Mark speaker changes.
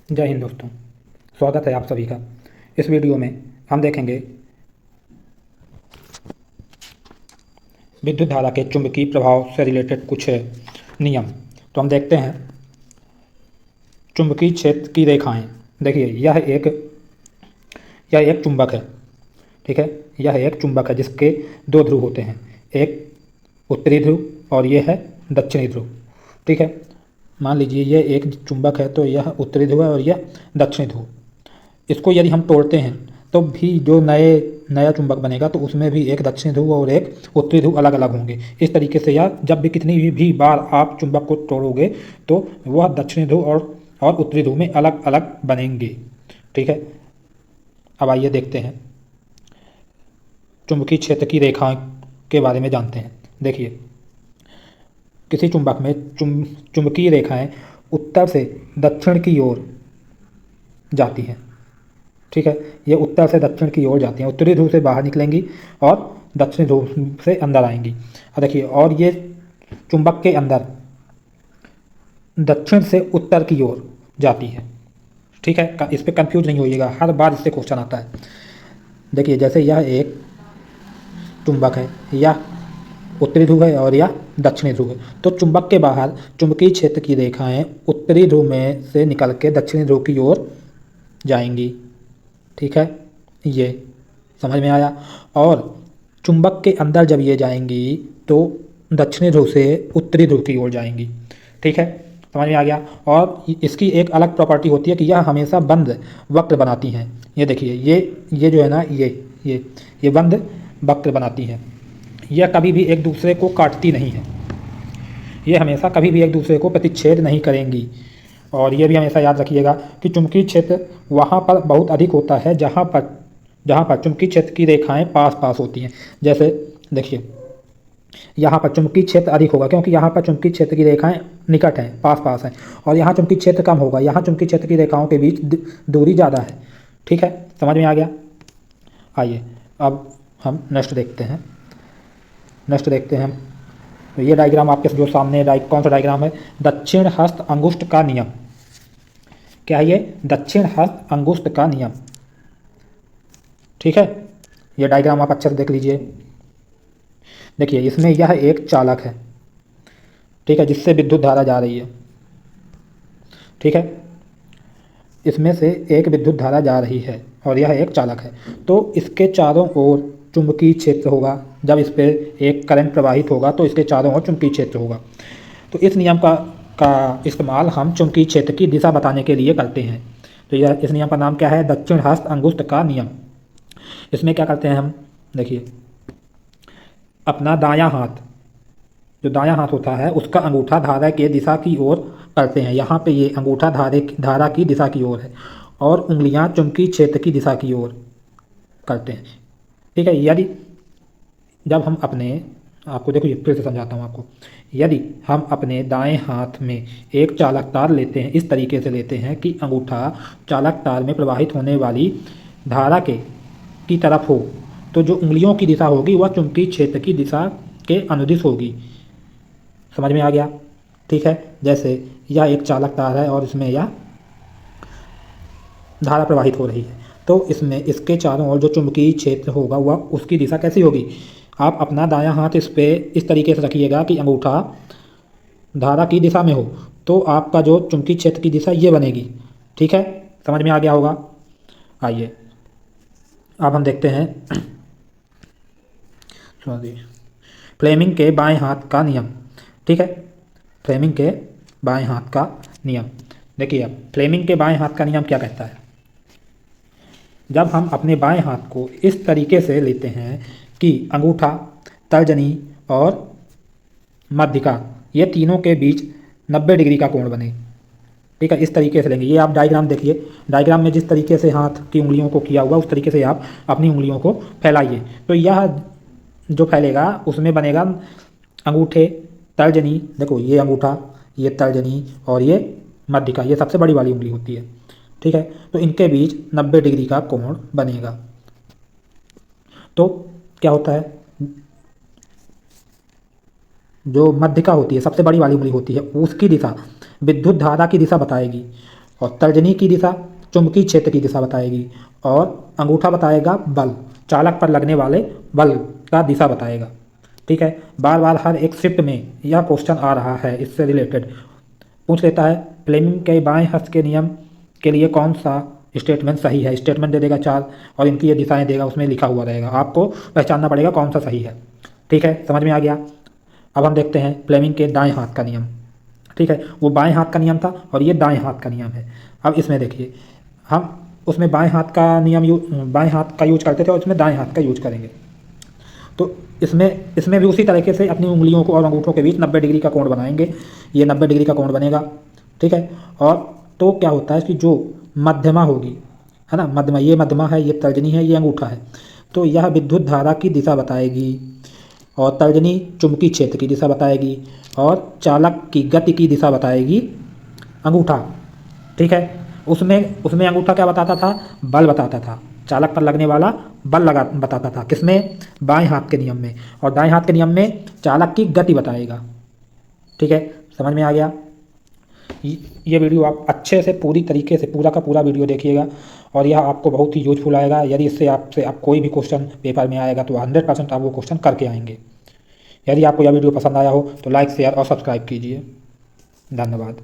Speaker 1: जय हिंद दोस्तों। स्वागत है आप सभी का। इस वीडियो में हम देखेंगे विद्युत धारा के चुंबकीय प्रभाव से रिलेटेड कुछ नियम। तो हम देखते हैं चुंबकीय क्षेत्र की रेखाएं। देखिए यह एक चुंबक है, ठीक है। यह एक चुंबक है जिसके दो ध्रुव होते हैं, एक उत्तरी ध्रुव और यह है दक्षिणी ध्रुव, ठीक है। मान लीजिए यह एक चुंबक है तो यह उत्तरी ध्रुव है और यह दक्षिणी ध्रुव। इसको यदि हम तोड़ते हैं तो भी जो नया चुंबक बनेगा तो उसमें भी एक दक्षिणी ध्रुव और एक उत्तरी ध्रुव अलग अलग होंगे। इस तरीके से या जब भी कितनी भी बार आप चुंबक को तोड़ोगे तो वह दक्षिणी ध्रुव और उत्तरी ध्रुव में अलग अलग बनेंगे, ठीक है। अब आइए देखते हैं चुंबकीय क्षेत्र की रेखाओं के बारे में जानते हैं। देखिए किसी चुंबक में चुंबकीय रेखाएं उत्तर से दक्षिण की ओर जाती हैं, ठीक है। ये उत्तर से दक्षिण की ओर जाती हैं, उत्तरी ध्रुव से बाहर निकलेंगी और दक्षिणी ध्रुव से अंदर आएंगी। और देखिए और ये चुंबक के अंदर दक्षिण से उत्तर की ओर जाती है, ठीक है। इस पर कंफ्यूज नहीं होइएगा, हर बार इससे क्वेश्चन आता है। देखिए जैसे यह एक चुंबक है, यह उत्तरी ध्रुव है और यह दक्षिणी ध्रुव है, तो चुंबक के बाहर चुंबकीय क्षेत्र की रेखाएं उत्तरी ध्रुव में से निकल के दक्षिणी ध्रुव की ओर जाएंगी, ठीक है। ये समझ में आया। और चुंबक के अंदर जब ये जाएंगी तो दक्षिणी ध्रुव से उत्तरी ध्रुव की ओर जाएंगी, ठीक है। समझ में आ गया। और इसकी एक अलग प्रॉपर्टी होती है कि यह हमेशा बंद वक्र बनाती हैं। ये देखिए ये जो है ना, ये बंद वक्र बनाती हैं। यह कभी भी एक दूसरे को काटती नहीं है, ये हमेशा कभी भी एक दूसरे को प्रतिच्छेद नहीं करेंगी। और ये भी हमेशा याद रखिएगा कि चुंबकीय क्षेत्र वहाँ पर बहुत अधिक होता है जहाँ पर चुंबकीय क्षेत्र की रेखाएं पास पास होती हैं। जैसे देखिए यहाँ पर चुंबकीय क्षेत्र अधिक होगा क्योंकि यहाँ पर चुंबकीय क्षेत्र की रेखाएं निकट हैं, पास पास हैं। और यहाँ चुंबकीय क्षेत्र कम होगा, यहाँ चुंबकीय क्षेत्र की रेखाओं के बीच दूरी ज़्यादा है, ठीक है। समझ में आ गया। आइए अब हम नेक्स्ट देखते हैं। तो ये डायग्राम आपके जो सामने कौन सा डायग्राम है? दक्षिण हस्त अंगुष्ठ का नियम। क्या है ये? दक्षिण हस्त अंगुष्ठ का नियम, ठीक है। ये डायग्राम आप अच्छे से देख लीजिए। देखिए इसमें यह एक चालक है, ठीक है, जिससे विद्युत धारा जा रही है, ठीक है। इसमें से एक विद्युत धारा जा रही है और यह एक चालक है, तो इसके चारों ओर चुंबकीय क्षेत्र होगा। जब इस पर एक करंट प्रवाहित होगा तो इसके चारों ओर चुंबकीय क्षेत्र होगा। तो इस नियम का इस्तेमाल हम चुंबकीय क्षेत्र की दिशा बताने के लिए करते हैं। तो यह इस नियम का नाम क्या है? दक्षिण हस्त अंगुष्ठ का नियम। इसमें क्या करते हैं हम? देखिए अपना दायां हाथ, जो दायां हाथ होता है उसका अंगूठा धारा के दिशा की ओर करते हैं। यहाँ पे ये अंगूठा धारा की दिशा की ओर है और उंगलियां चुंबकीय क्षेत्र की दिशा की ओर करते हैं, ठीक है। यदि जब हम आपको देखिए फिर से समझाता हूँ आपको। यदि हम अपने दाएं हाथ में एक चालक तार लेते हैं, इस तरीके से लेते हैं कि अंगूठा चालक तार में प्रवाहित होने वाली धारा की तरफ हो, तो जो उंगलियों की दिशा होगी वह चुंबकीय क्षेत्र की दिशा के अनुदिश होगी। समझ में आ गया, ठीक है। जैसे यह एक चालक तार है और इसमें यह धारा प्रवाहित हो रही है, तो इसमें इसके चारों ओर जो चुंबकीय क्षेत्र होगा वह उसकी दिशा कैसी होगी? आप अपना दायां हाथ इस पे इस तरीके से रखिएगा कि अंगूठा धारा की दिशा में हो, तो आपका जो चुंबकीय क्षेत्र की दिशा ये बनेगी, ठीक है। समझ में आ गया होगा। आइए अब हम देखते हैं फ्लेमिंग के बाएं हाथ का नियम, ठीक है। फ्लेमिंग के बाएं हाथ का नियम। देखिए अब फ्लेमिंग के बाएं हाथ का नियम क्या कहता है? जब हम अपने बाएं हाथ को इस तरीके से लेते हैं कि अंगूठा, तर्जनी और मध्यिका ये तीनों के बीच 90 डिग्री का कोण बने, ठीक है। इस तरीके से लेंगे। ये आप डायग्राम देखिए, डायग्राम में जिस तरीके से हाथ की उंगलियों को किया हुआ उस तरीके से आप अपनी उंगलियों को फैलाइए। तो यह जो फैलेगा उसमें बनेगा अंगूठे, तर्जनी, देखो ये अंगूठा, ये तर्जनी और ये मध्यिका, ये सबसे बड़ी वाली उंगली होती है, ठीक है। तो इनके बीच 90 डिग्री का कोण बनेगा। तो क्या होता है? जो मध्यिका होती है, सबसे बड़ी वाली उंगली होती है, उसकी दिशा विद्युत धारा की दिशा बताएगी और तर्जनी की दिशा चुंबकीय क्षेत्र की दिशा बताएगी, और अंगूठा बताएगा बल, चालक पर लगने वाले बल का दिशा बताएगा। ठीक है, बार बार हर एक शिफ्ट में यह क्वेश्चन आ रहा है, इससे रिलेटेड पूछ लेता है फ्लेमिंग के बाएं हस्त के नियम के लिए कौन सा स्टेटमेंट सही है। स्टेटमेंट दे देगा 4 और इनकी ये दिशाएं देगा, उसमें लिखा हुआ रहेगा, आपको पहचानना पड़ेगा कौन सा सही है। ठीक है, समझ में आ गया। अब हम देखते हैं फ्लेमिंग के दाएं हाथ का नियम। ठीक है, वो बाएं हाथ का नियम था और ये दाएं हाथ का नियम है। अब इसमें देखिए, हम उसमें बाएं हाथ का नियम बाएं हाथ का यूज करते थे और इसमें दाएं हाथ का यूज करेंगे। तो इसमें भी उसी तरीके से अपनी उंगलियों को और अंगूठों के बीच 90 डिग्री का कोण बनाएंगे। ये 90 डिग्री का कोण बनेगा। ठीक है, और तो क्या होता है कि जो मध्यमा होगी, है ना, मध्यमा, ये मध्यमा है, ये तर्जनी है, ये अंगूठा है, तो यह विद्युत धारा की दिशा बताएगी, और तर्जनी चुंबकीय क्षेत्र की दिशा बताएगी, और चालक की गति की दिशा बताएगी अंगूठा। ठीक है, उसमें उसमें अंगूठा क्या बताता था, बल बताता था, चालक पर लगने वाला बल लगा बताता था, किसमें, बाएं हाथ के नियम में, और दाएं हाथ के नियम में चालक की गति बताएगा। ठीक है, समझ में आ गया। ये वीडियो आप अच्छे से पूरी तरीके से पूरा का पूरा वीडियो देखिएगा, और यह आपको बहुत ही यूजफुल आएगा। यदि इससे आपसे आप कोई भी क्वेश्चन पेपर में आएगा तो 100% आप वो क्वेश्चन करके आएंगे। यदि आपको यह वीडियो पसंद आया हो तो लाइक, शेयर और सब्सक्राइब कीजिए। धन्यवाद।